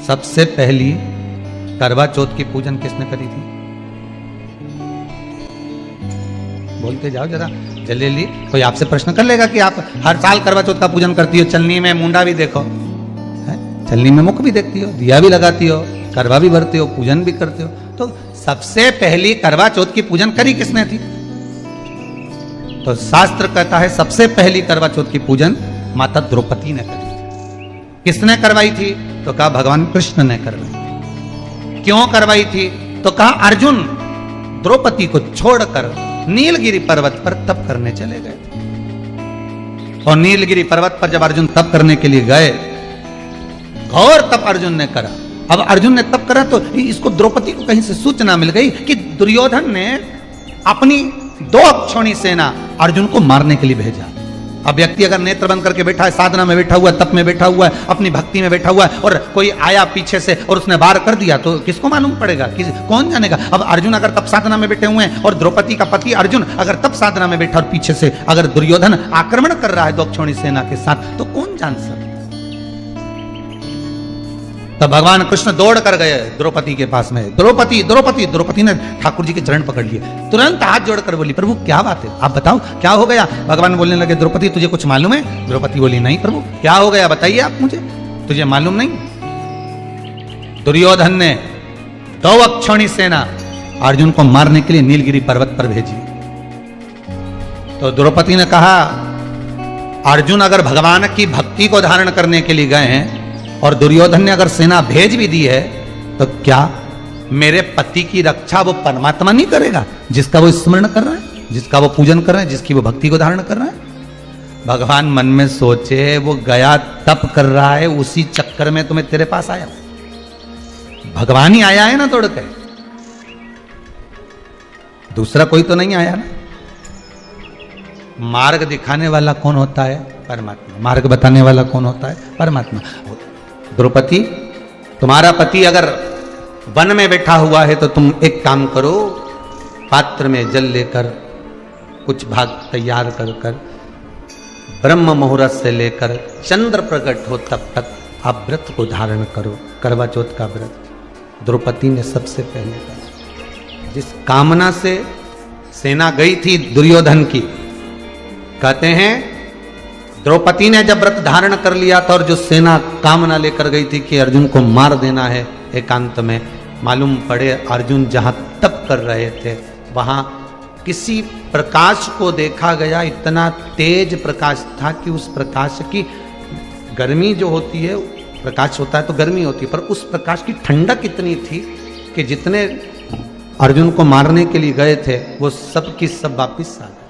सबसे पहली करवा चौथ की पूजन किसने करी थी? बोलते जाओ जरा जल्दी। कोई आपसे प्रश्न कर लेगा कि आप हर साल करवा चौथ का पूजन करती हो, चलनी में मुंडा भी देखो है? चलनी में मुख भी देखती हो, दिया भी लगाती हो, करवा भी भरते हो, पूजन भी करते हो। तो सबसे पहली करवा चौथ की पूजन करी किसने थी? तो शास्त्र कहता है सबसे पहली करवा चौथ की पूजन माता द्रौपदी ने करी थी। किसने करवाई थी? तो कहा भगवान कृष्ण ने करवाई। क्यों करवाई थी? तो कहा अर्जुन द्रौपदी को छोड़कर नीलगिरी पर्वत पर तप करने चले गए। और नीलगिरी पर्वत पर जब अर्जुन तप करने के लिए गए, घोर तप अर्जुन ने करा। अब अर्जुन ने तप करा तो इसको द्रौपदी को कहीं से सूचना मिल गई कि दुर्योधन ने अपनी 2 अक्षौणी सेना अर्जुन को मारने के लिए भेजा। अब व्यक्ति अगर नेत्र बंद करके बैठा है, साधना में बैठा हुआ है, तप में बैठा हुआ है, अपनी भक्ति में बैठा हुआ है, और कोई आया पीछे से और उसने वार कर दिया तो किसको मालूम पड़ेगा? कौन जानेगा? अब अर्जुन अगर तप साधना में बैठे हुए हैं और द्रौपदी का पति अर्जुन अगर तप साधना में बैठा और पीछे से अगर दुर्योधन आक्रमण कर रहा है 2 अक्षौणी सेना के साथ, तो कौन जान सकता? तब भगवान कृष्ण दौड़ कर गए द्रौपदी के पास में। द्रौपदी द्रौपदी द्रौपदी ने ठाकुर जी के चरण पकड़ लिए, तुरंत हाथ जोड़कर बोली प्रभु क्या बात है, आप बताओ क्या हो गया? भगवान बोलने लगे द्रौपदी तुझे कुछ मालूम है? द्रौपदी बोली नहीं प्रभु, क्या हो गया बताइए आप मुझे, तुझे मालूम नहीं? दुर्योधन ने 2 अक्षौणी सेना अर्जुन को मारने के लिए नीलगिरी पर्वत पर भेजी। तो द्रौपदी ने कहा अर्जुन अगर भगवान की भक्ति को धारण करने के लिए गए हैं और दुर्योधन ने अगर सेना भेज भी दी है, तो क्या मेरे पति की रक्षा वो परमात्मा नहीं करेगा जिसका वो स्मरण कर रहा है, जिसका वो पूजन कर रहा है, जिसकी वो भक्ति को धारण कर रहा है? भगवान मन में सोचे वो गया तप कर रहा है, उसी चक्कर में तुम्हें तेरे पास आया। भगवान ही आया है ना तोड़ के, दूसरा कोई तो नहीं आया ना। मार्ग दिखाने वाला कौन होता है? परमात्मा। मार्ग बताने वाला कौन होता है? परमात्मा। द्रौपदी तुम्हारा पति अगर वन में बैठा हुआ है तो तुम एक काम करो, पात्र में जल लेकर कुछ भाग तैयार कर कर ब्रह्म मुहूर्त से लेकर चंद्र प्रकट हो तब तक आप व्रत को धारण करो, करवा चौथ का व्रत। द्रौपदी ने सबसे पहले कहा। जिस कामना से सेना गई थी दुर्योधन की, कहते हैं द्रौपदी ने जब व्रत धारण कर लिया था और जो सेना कामना लेकर गई थी कि अर्जुन को मार देना है एकांत में, मालूम पड़े अर्जुन जहां तप कर रहे थे वहां किसी प्रकाश को देखा गया, इतना तेज प्रकाश था कि उस प्रकाश की गर्मी जो होती है, प्रकाश होता है तो गर्मी होती है, पर उस प्रकाश की ठंडक इतनी थी कि जितने अर्जुन को मारने के लिए गए थे वो सब की सब वापिस आ गए।